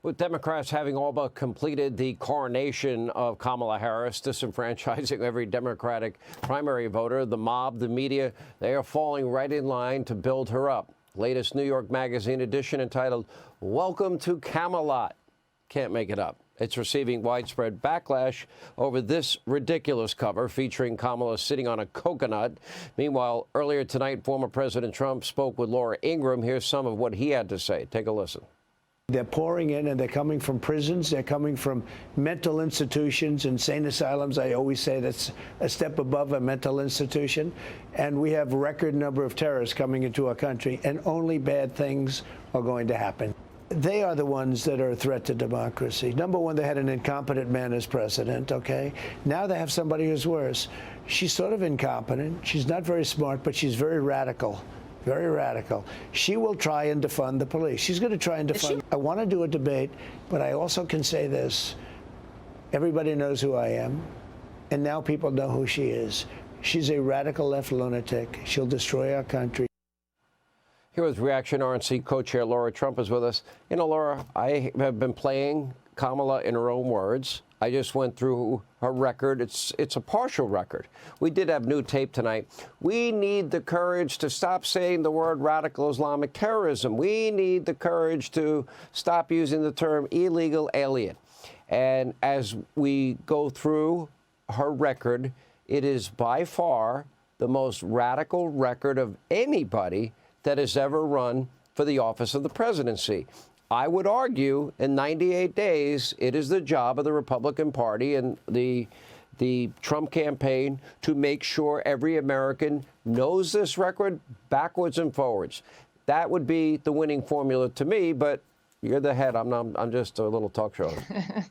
With Democrats having all but completed the coronation of Kamala Harris, disenfranchising every Democratic primary voter, the mob, the media, they are falling right in line to build her up. Latest New York Magazine edition entitled, "Welcome to Camelot." Can't make it up. It's receiving widespread backlash over this ridiculous cover featuring Kamala sitting on a coconut. Meanwhile, earlier tonight, former President Trump spoke with Laura Ingraham. Here's some of what he had to say. Take a listen. They're pouring in, and they're coming from prisons. They're coming from mental institutions, insane asylums. I always say that's a step above a mental institution. And we have a record number of terrorists coming into our country, and only bad things are going to happen. They are the ones that are a threat to democracy. Number one, they had an incompetent man as president, okay? Now they have somebody who's worse. She's sort of incompetent. She's not very smart, but she's very radical. Very radical. She will try and defund the police. She's going to try and defund. I want to do a debate, but I also can say this. Everybody knows who I am, and now people know who she is. She's a radical left lunatic. She'll destroy our country. Here with Reaction RNC co-chair Lara Trump is with us. You know, Laura, I have been playing Kamala in her own words. I just went through her record. It's a partial record. We did have new tape tonight. We need the courage to stop saying the word radical Islamic terrorism. We need the courage to stop using the term illegal alien. And as we go through her record, it is by far the most radical record of anybody that has ever run for the office of the presidency. I would argue in 98 days, it is the job of the Republican Party and the Trump campaign to make sure every American knows this record backwards and forwards. That would be the winning formula to me, but you're the head. I'm just a little talk show host.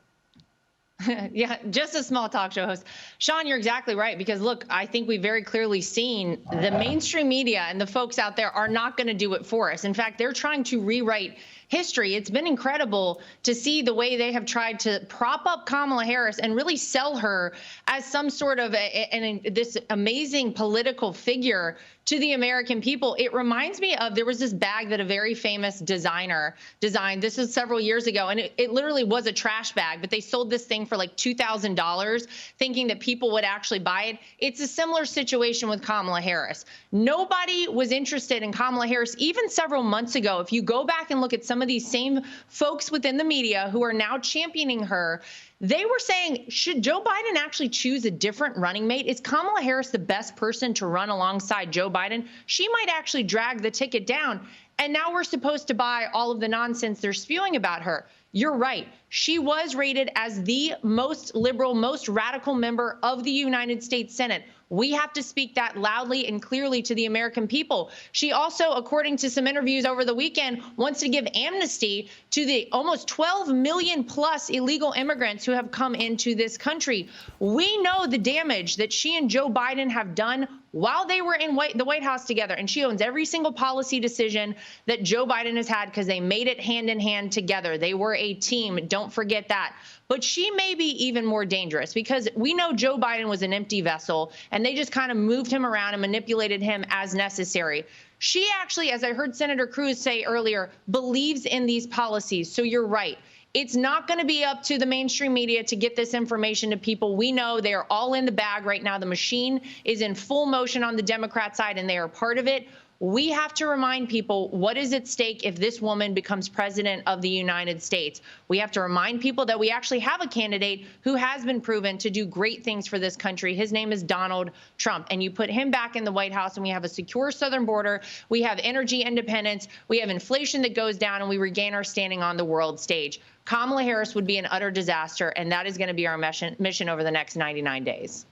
Yeah, just a small talk show host. Sean, you're exactly right, because look, I think we've very clearly seen the mainstream media and the folks out there are not going to do it for us. In fact, they're trying to rewrite history. It's been incredible to see the way they have tried to prop up Kamala Harris and really sell her as some sort of this amazing political figure to the American people. It reminds me of, there was this bag that a very famous designer designed. This is several years ago, and it literally was a trash bag, but they sold this thing for like $2,000, thinking that people would actually buy it. It's a similar situation with Kamala Harris. Nobody was interested in Kamala Harris even several months ago. If you go back and look at some of these same folks within the media who are now championing her, they were saying, should Joe Biden actually choose a different running mate? Is Kamala Harris the best person to run alongside Joe Biden? She might actually drag the ticket down. And now we're supposed to buy all of the nonsense they're spewing about her. You're right. She was rated as the most liberal, most radical member of the United States Senate. We have to speak that loudly and clearly to the American people. She also, according to some interviews over the weekend, wants to give amnesty to the almost 12 million plus illegal immigrants who have come into this country. We know the damage that she and Joe Biden have done while they were in the White House together. And she owns every single policy decision that Joe Biden has had because they made it hand in hand together. They were a team. Don't forget that. But she may be even more dangerous because we know Joe Biden was an empty vessel and they just kind of moved him around and manipulated him as necessary. She actually, as I heard Senator Cruz say earlier, believes in these policies. So you're right. It's not going to be up to the mainstream media to get this information to people. We know they are all in the bag right now. The machine is in full motion on the Democrat side, and they are part of it. We have to remind people what is at stake if this woman becomes president of the United States. We have to remind people that we actually have a candidate who has been proven to do great things for this country. His name is Donald Trump. And you put him back in the White House, and we have a secure southern border. We have energy independence. We have inflation that goes down, and we regain our standing on the world stage. Kamala Harris would be an utter disaster, and that is going to be our mission over the next 99 days.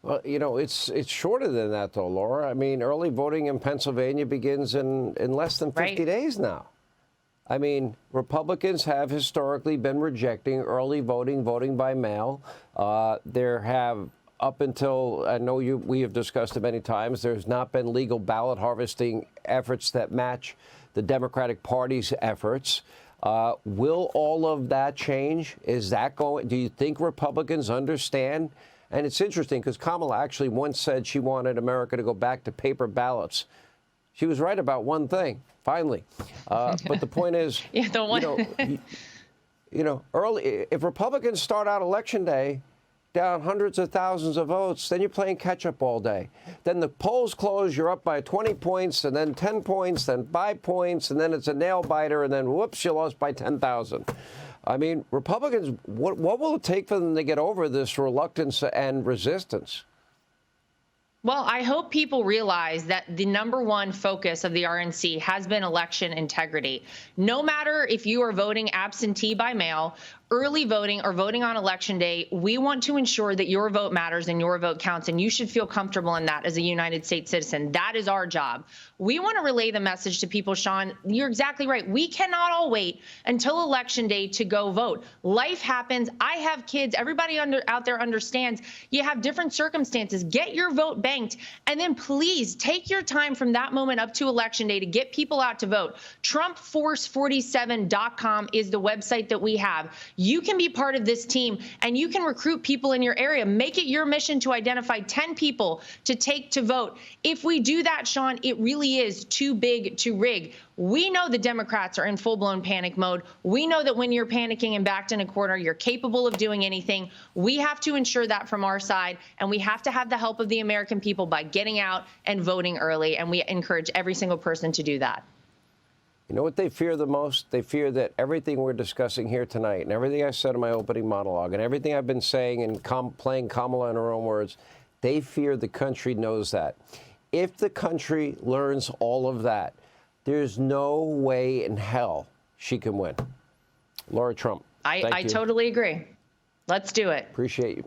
Well, you know, it's shorter than that, though, Laura. I mean, early voting in Pennsylvania begins in less than 50 days now. I mean, Republicans have historically been rejecting early voting, voting by mail. There have, up until, I know we have discussed it many times, there's not been legal ballot harvesting efforts that match the Democratic Party's efforts. Will all of that change? Is that going? Do you think Republicans understand? And it's interesting because Kamala actually once said she wanted America to go back to paper ballots. She was right about one thing, finally. But the point is, You know, early, if Republicans start out Election Day down hundreds of thousands of votes, then you're playing catch-up all day. Then the polls close, you're up by 20 points, and then 10 points, then 5 points, and then it's a nail-biter, and then, whoops, you lost by 10,000. I mean, Republicans, what will it take for them to get over this reluctance and resistance? Well, I hope people realize that the #1 focus of the RNC has been election integrity. No matter if you are voting absentee by mail, early voting, or voting on Election Day, we want to ensure that your vote matters and your vote counts, and you should feel comfortable in that as a United States citizen. That is our job. We want to relay the message to people, Sean. You're exactly right. We cannot all wait until Election Day to go vote. Life happens. I have kids. Everybody out there understands you have different circumstances. Get your vote banked, and then please take your time from that moment up to Election Day to get people out to vote. TrumpForce47.com is the website that we have. You can be part of this team, and you can recruit people in your area. Make it your mission to identify 10 people to take to vote. If we do that, Sean, it really is too big to rig. We know the Democrats are in full-blown panic mode. We know that when you're panicking and backed in a corner, you're capable of doing anything. We have to ensure that from our side, and we have to have the help of the American people by getting out and voting early, and we encourage every single person to do that. You know what they fear the most? They fear that everything we're discussing here tonight and everything I said in my opening monologue and everything I've been saying and playing Kamala in her own words, they fear the country knows that. If the country learns all of that, there's no way in hell she can win. Lara Trump. I totally agree. Let's do it. Appreciate you.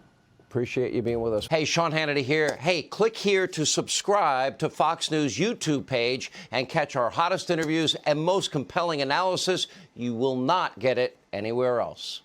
Appreciate you being with us. Hey, Sean Hannity here. Hey, click here to subscribe to Fox News YouTube page and catch our hottest interviews and most compelling analysis. You will not get it anywhere else.